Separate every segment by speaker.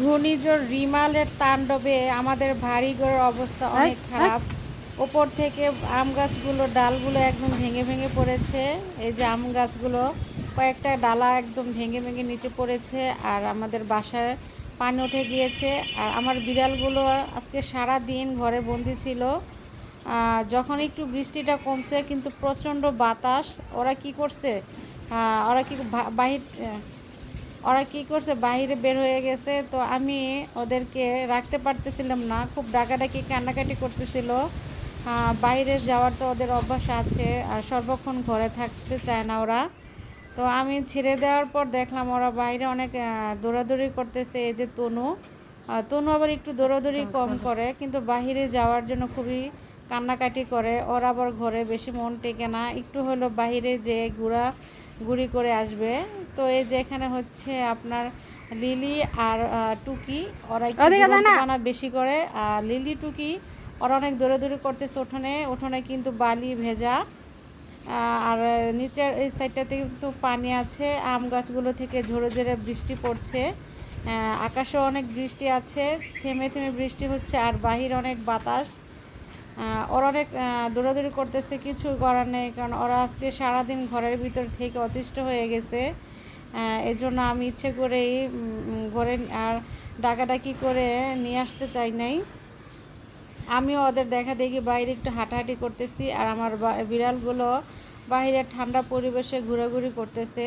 Speaker 1: ঘূর্ণিঝড় রিমালের তাণ্ডবে আমাদের বাড়িঘরের অবস্থা অনেক খারাপ। ওপর থেকে আম গাছগুলো ডালগুলো একদম ভেঙে ভেঙে পড়েছে। এই যে আম গাছগুলো কয়েকটা ডালা একদম ভেঙে ভেঙে নিচে পড়েছে, আর আমাদের বাসায় পানি উঠে গিয়েছে। আর আমার বিড়ালগুলো আজকে সারা দিন ঘরে বন্দি ছিল। যখন একটু বৃষ্টিটা কমছে কিন্তু প্রচণ্ড বাতাস। ওরা কি করছে, ওরা কি বাহির ওরা কী করছে, বাইরে বের হয়ে গেছে। তো আমি ওদেরকে রাখতে পারতেছিলাম না, খুব ডাকাডাকি কান্নাকাটি করতেছিল। বাইরে যাওয়ার তো ওদের অভ্যাস আছে, আর সর্বক্ষণ ঘরে থাকতে চায় না ওরা। তো আমি ছেড়ে দেওয়ার পর দেখলাম ওরা বাইরে অনেক দৌড়াদৌড়ি করতেছে। এই যে তনু, তনু আবার একটু দৌড়াদৌড়ি কম করে, কিন্তু বাইরে যাওয়ার জন্য খুবই কান্নাকাটি করে। ওরা আবার ঘরে বেশি মন টেকে না, একটু হলো বাইরে যে ঘুরি করে আসবে। তো এই যে এখানে হচ্ছে আপনার লিলি আর টুকি, ওরা একটু দৌড়ানো বেশি করে। আর লিলি টুকি ওরা অনেক দৌড়াদৌড়ি করতেছে উঠোনে উঠোনে, কিন্তু বালি ভেজা। আর নিচের এই সাইডটাতে কিন্তু পানি আছে, আম গাছগুলো থেকে ঝরে ঝরে বৃষ্টি পড়ছে। আকাশেও অনেক বৃষ্টি আছে, থেমে থেমে বৃষ্টি হচ্ছে, আর বাহির অনেক বাতাস। ওরা অনেক দৌড়াদৌড়ি করতেছে, কিছু করার নেই, কারণ ওরা আজকে সারাদিন ঘরের ভিতর থেকে অতিষ্ঠ হয়ে গেছে। এই জন্য আমি ইচ্ছে করেই ঘরে আর ডাকাডাকি করে নিয়ে আসতে চাই নাই। আমিও ওদের দেখা দেখি বাইরে একটু হাঁটাহাঁটি করতেছি, আর আমার বিড়ালগুলো বাইরে ঠান্ডা পরিবেশে ঘোরাঘুরি করতেছে।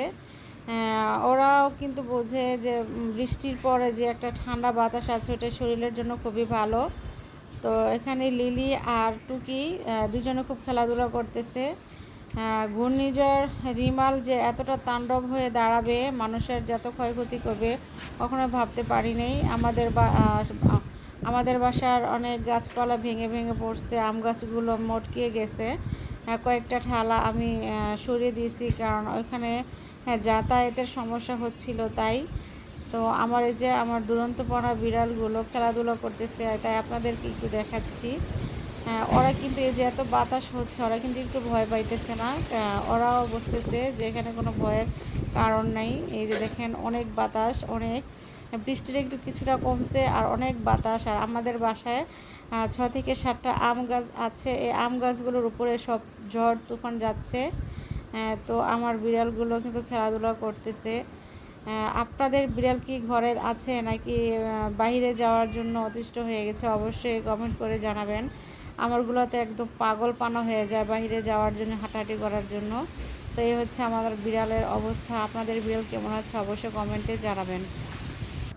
Speaker 1: ওরাও কিন্তু বোঝে যে বৃষ্টির পরে যে একটা ঠান্ডা বাতাস আছে ওটা শরীরের জন্য খুবই ভালো। তো এখানে লিলি আর টুকি দুজনে খুব খেলাধুলা করতেছে। ঘূর্ণিঝড় রিমাল যে এতটা তাণ্ডব হয়ে দাঁড়াবে, মানুষের যত ক্ষয়ক্ষতি করবে কখনো ভাবতে পারিনি। আমাদের বাসার অনেক গাছপালা ভেঙে ভেঙে পড়ছে, আম গাছগুলো মটকে গেছে। কয়েকটা ঠালা আমি সরিয়ে দিয়েছি, কারণ ওইখানে যাতায়াতের সমস্যা হচ্ছিল তাই। তো আমার এই যে আমার দুরন্তপনা বিড়ালগুলো খেলাধুলা করতেছে, তাই আপনাদেরকে একটু দেখাচ্ছি। ওরা কিন্তু এই যে এত বাতাস হচ্ছে, ওরা কিন্তু একটু ভয় পাইতেছে না। ওরাও বুঝতেছে যে এখানে কোনো ভয়ের কারণ নাই। এই যে দেখেন অনেক বাতাস, অনেক বৃষ্টিটা একটু কিছুটা কমছে, আর অনেক বাতাস। আর আমাদের বাসায় 6 থেকে 7টা আম গাছ আছে, এই আম গাছগুলোর উপরে সব ঝড় তুফান যাচ্ছে। তো আমার বিড়ালগুলো কিন্তু খেলাধুলা করতেছে। আপনাদের বিড়াল কি ঘরে আছে নাকি বাইরে যাওয়ার জন্য অতিষ্ঠ হয়ে গেছে? অবশ্যই কমেন্ট করে জানাবেন। আমারগুলো তো একদম পাগলপানা হয়ে যায় বাইরে যাওয়ার জন্য, হাঁটাহাঁটি করার জন্য। তো এই হচ্ছে আমাদের বিড়ালের অবস্থা। আপনাদের বিড়াল কেমন আছে অবশ্যই কমেন্টে জানাবেন।